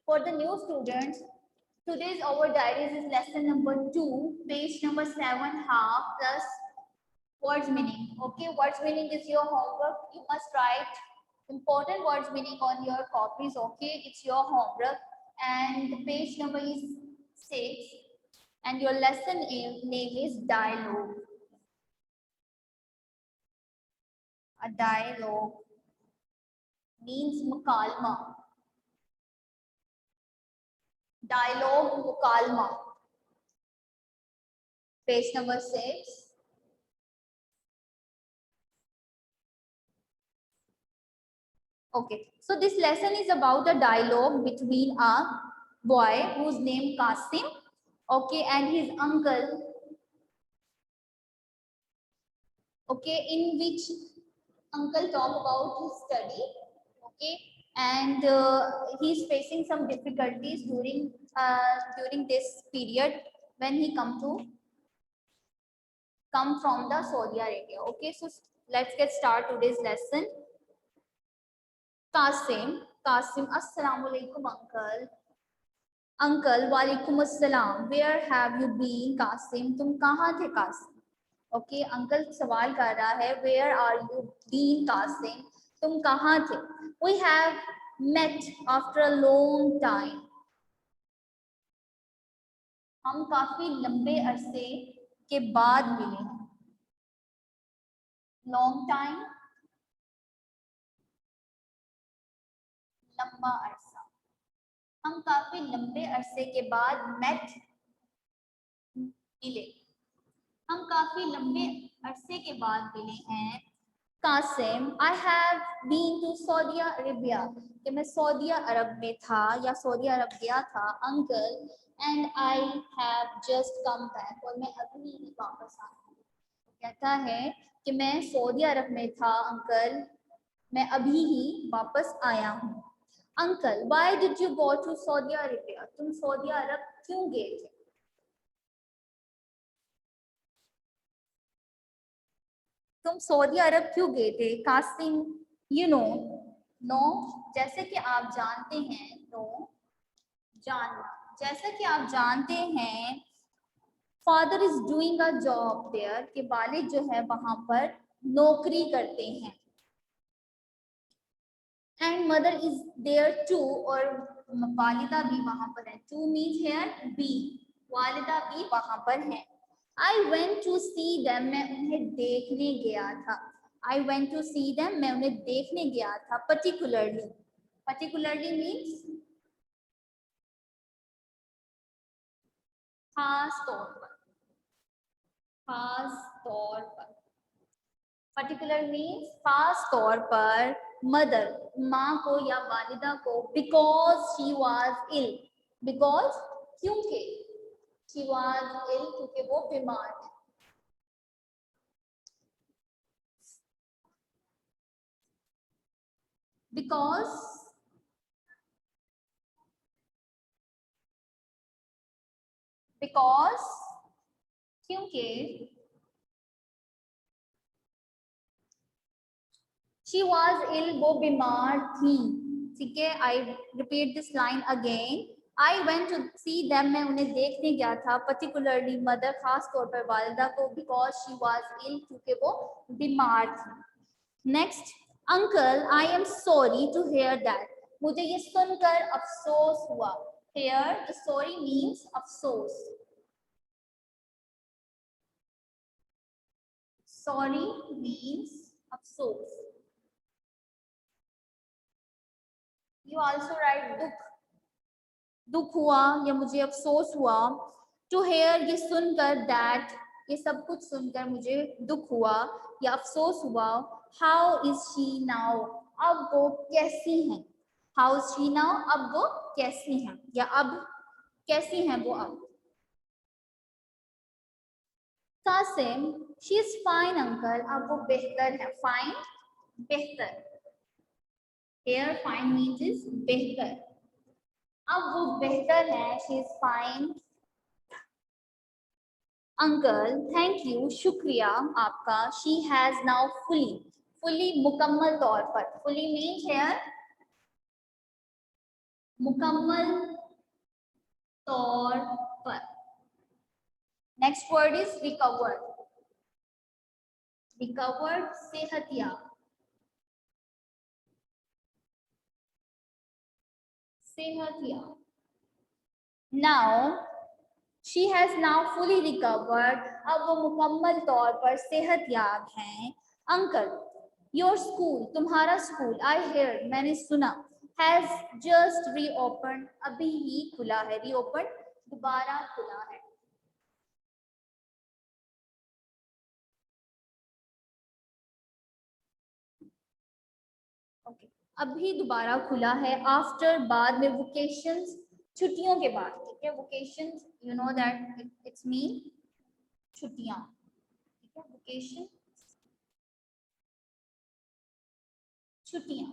For the new students, today's our diaries is lesson number 2, page number 7 half plus words meaning. Okay, words meaning is your homework. You must write important words meaning on your copies. Okay, it's your homework. And the page number is 6. And your lesson name is dialogue. A dialogue means mukalma. Dialogue mukalma. Page number 6. Okay, so this lesson is about a dialogue between a boy whose name Kasim, okay, and his uncle, okay, in which uncle talk about his study, okay, and he's facing some difficulties during this period when he come from the Saudi Arabia. Okay, so let's get start today's lesson. Kasim, Assalamu alaikum uncle. Uncle, walaikum assalam. Where have you been, Kasim? तुम कहाँ थे, Qasim? Okay, uncle सवाल कर रहा है. Where are you been, Kasim? तुम कहाँ थे? We have met after a long time. हम काफी लंबे अरसे के बाद मिले हैं. Long time, लंबा अरसा. हम काफी लंबे अरसे के बाद मिले. हम काफी लंबे अरसे के बाद मिले हैं. Qasim, I have been to Saudi Arabia. कि मैं सऊदी अरब में था या सऊदी अरब गया था. Uncle, and I have just come back. और मैं अभी ही वापस आया हूँ. कहता है कि मैं सऊदी अरब में था अंकल, मैं अभी ही वापस आया हूँ. Uncle, why did you go to Saudi Arabia? तुम सऊदी अरब क्यों गए थे? तुम सऊदी अरब क्यों गए थे? कासिम, you know, नो, जैसे कि आप जानते हैं. नो, जानना. जैसा कि आप जानते हैं, father is doing a job there, कि वालिद जो है वहां पर नौकरी करते हैं. And mother is there too, और वालिदा भी वहां पर है. टू मीन्स हेयर बी, वालिदा भी वहां पर है. I went to see them, मैं उन्हें देखने गया था. I went to see them, मैं उन्हें देखने गया था. पर्टिकुलरली, पर्टिकुलरली मीन्स खास तौर पर. खास तौर पर. पर्टिकुलर मीन्स खास तौर पर. मदर, माँ को या वालिदा को. Because she was ill, because क्योंकि. शी वॉज इल, क्योंकि वो बीमार है. बिकॉज, बिकॉज क्योंकि. शी वॉज इल, वो बीमार थी. ठीक है, I repeat this line again. I went to see them, मैं उन्हें देखने गया था. पर्टिकुलरली मदर, खास तौर पर वालिदा को. बिकॉज शी वॉज इल, क्योंकि वो बीमार थी. Next, uncle, I am sorry to hear that. मुझे ये सुनकर अफसोस हुआ. हेयर, द सॉरी मीन्स अफसोस. सॉरी मीन्स अफसोस. You also write दुख. दुख हुआ या मुझे अफसोस हुआ. टू हेयर, ये सुनकर. दैट, ये सब कुछ सुनकर मुझे दुख हुआ या अफसोस हुआ. हाउ इज शी नाउ, अब वो कैसी हैं. हाउ इज शी नाउ, अब वो कैसी हैं या अब कैसी हैं वो अब. Qasim, she is fine uncle, अब वो बेहतर है. फाइन, बेहतर. हेयर फाइन मीन्स इज बेहतर. अब वो बेहतर है. She is fine. Uncle, thank you, शुक्रिया आपका. She has now fully, fully मुकम्मल तौर पर. फुली मीन्स हेयर मुकम्मल तौर पर। Next word is recovered. Recovered सेहतियाब, सेहतियाब। Now she has now fully recovered, अब वो मुकम्मल तौर पर सेहतयाब हैं। अंकल योर स्कूल, तुम्हारा स्कूल, आई हेयर, मैंने सुना, हैज जस्ट रीओपन, अभी ही खुला है। रीओपन दोबारा खुला है। ओके, अभी दोबारा खुला है। आफ्टर, बाद में, वोकेशंस, छुट्टियों के बाद। ठीक है, vocations you know that it's mean छुट्टियां। ठीक है, वोकेशन छुट्टियां।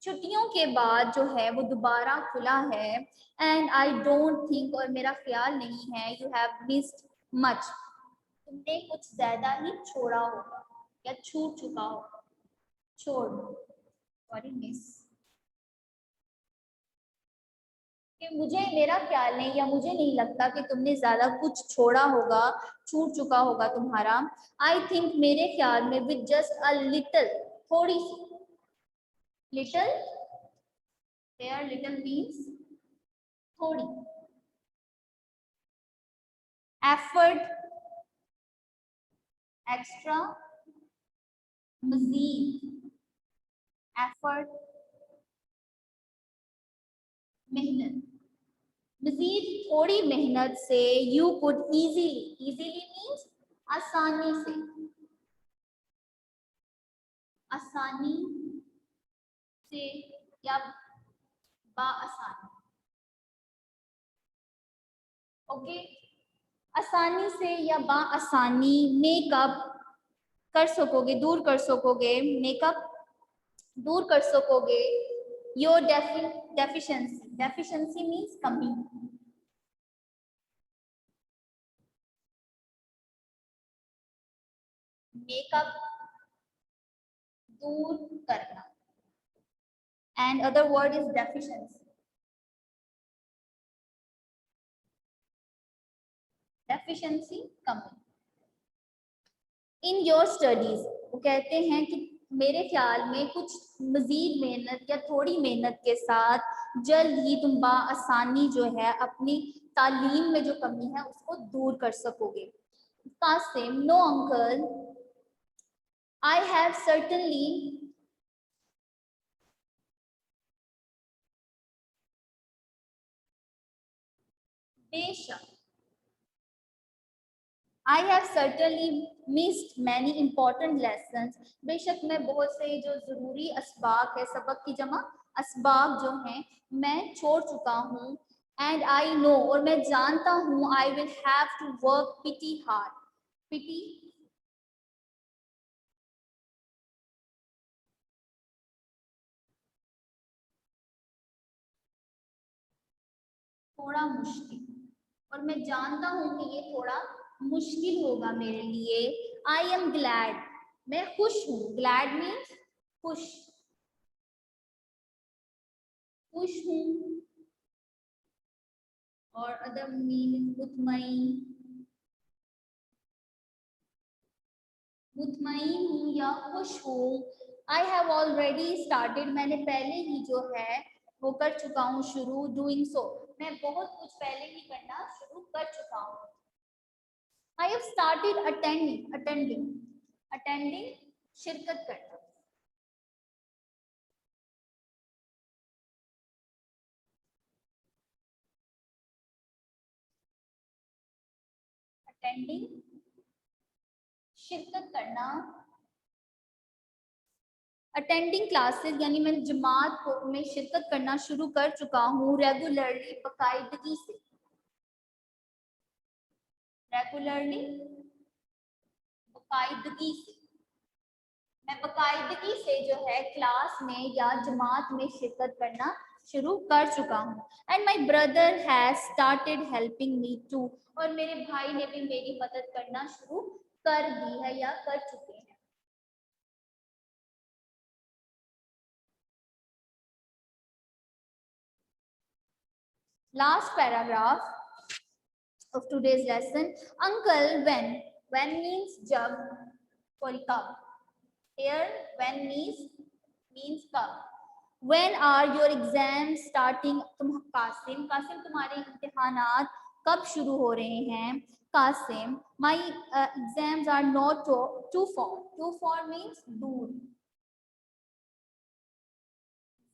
छुट्टियों के बाद जो है वो दोबारा खुला है। एंड आई डोंट थिंक, और मेरा ख्याल नहीं है, यू हैव मिस्ड मच, तुमने कुछ ज्यादा ही छोड़ा होगा या छूट चुका होगा। छोड़, सॉरी, मिस। कि मुझे, मेरा ख्याल नहीं या मुझे नहीं लगता कि तुमने ज्यादा कुछ छोड़ा होगा, छूट चुका होगा तुम्हारा। आई थिंक, मेरे ख्याल में, विद जस्ट अ लिटिल, थोड़ी सी। लिटिल, here little means थोड़ी। effort, extra, मजीद, effort, मेहनत, मजीद थोड़ी मेहनत से, you could easily, easily means आसानी से, आसानी से या बाआसानी। ओके, आसानी से या बाआसानी मेकअप कर सकोगे, दूर कर सकोगे, मेकअप दूर कर सकोगे। योर डेफिशिएंसी, डेफिशिएंसी मीन्स कमी। मेकअप दूर करना, and other word is deficiency. Deficiency, कमी। इन योर स्टडीज, वो कहते हैं कि मेरे ख्याल में कुछ मजीद मेहनत या थोड़ी मेहनत के साथ जल्द ही तुम बाआसानी जो है अपनी तालीम में जो कमी है उसको दूर कर सकोगे। Qasim, no uncle, I have certainly, बेशक, I have certainly missed many important lessons. बेशक मैं बहुत से जो जरूरी असबाक है, सबक की जमा असबाब जो हैं, मैं छोड़ चुका हूँ। And I know, और मैं जानता हूँ, I will have to work pretty hard. Pretty, थोड़ा मुश्किल, और मैं जानता हूँ कि ये थोड़ा मुश्किल होगा मेरे लिए। I am glad, मैं खुश हूँ। Glad means खुश, खुश हूँ। और अदर मीन मुतमईन, मुतमईन हूँ या खुश हूँ। आई हैव ऑलरेडी स्टार्टेड, मैंने पहले ही जो है वो कर चुका हूँ शुरू। डूइंग सो, मैं बहुत कुछ पहले ही करना शुरू कर चुका हूँ। I have started attending, attending, attending शिरकत करना। अटेंडिंग शिरकत करना। अटेंडिंग क्लासेस यानी मैं जमात को में शिरकत करना शुरू कर चुका हूँ। रेगुलरली, बाकायदगी से। रेगुलरली, बाकायदगी से, मैं बाकायदगी से जो है क्लास में या जमात में शिरकत करना शुरू कर चुका हूँ। And my brother has started helping me too, और मेरे भाई ने भी मेरी मदद करना शुरू कर दी है या कर चुके हैं। Last paragraph of today's lesson. Uncle, when means jab, sorry, kab. Here when means kab. When are your exams starting? तुम कासिम, तुम्हारे इम्तिहानात कब शुरू हो रहे हैं? Qasim, my exams are not too far. Too far means दूर,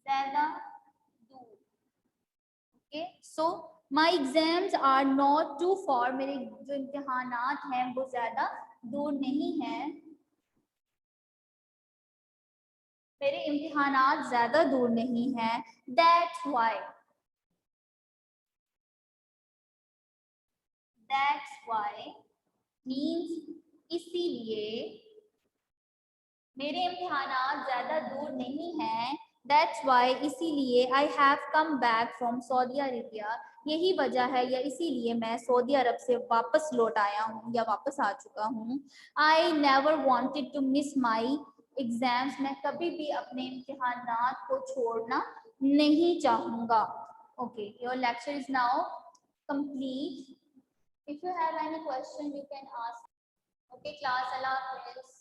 ज़्यादा दूर. Okay, so my exams are not too far. मेरे जो इम्तिहानात हैं वो ज़्यादा दूर नहीं हैं. मेरे इम्तिहानात ज़्यादा दूर नहीं हैं. That's why. That's why means इसीलिए. मेरे इम्तिहानात ज़्यादा दूर नहीं हैं. That's why इसीलिए. I have come back from Saudi Arabia. यही वजह है या इसीलिए मैं सऊदी अरब से वापस लौट आया हूँ या वापस आ चुका हूँ. I never wanted to miss my exams. मैं कभी भी अपने इम्तिहानात को छोड़ना नहीं चाहूँगा. Okay, your lecture is now complete. If you have any question, you can ask. Okay, class. Allah Hafiz.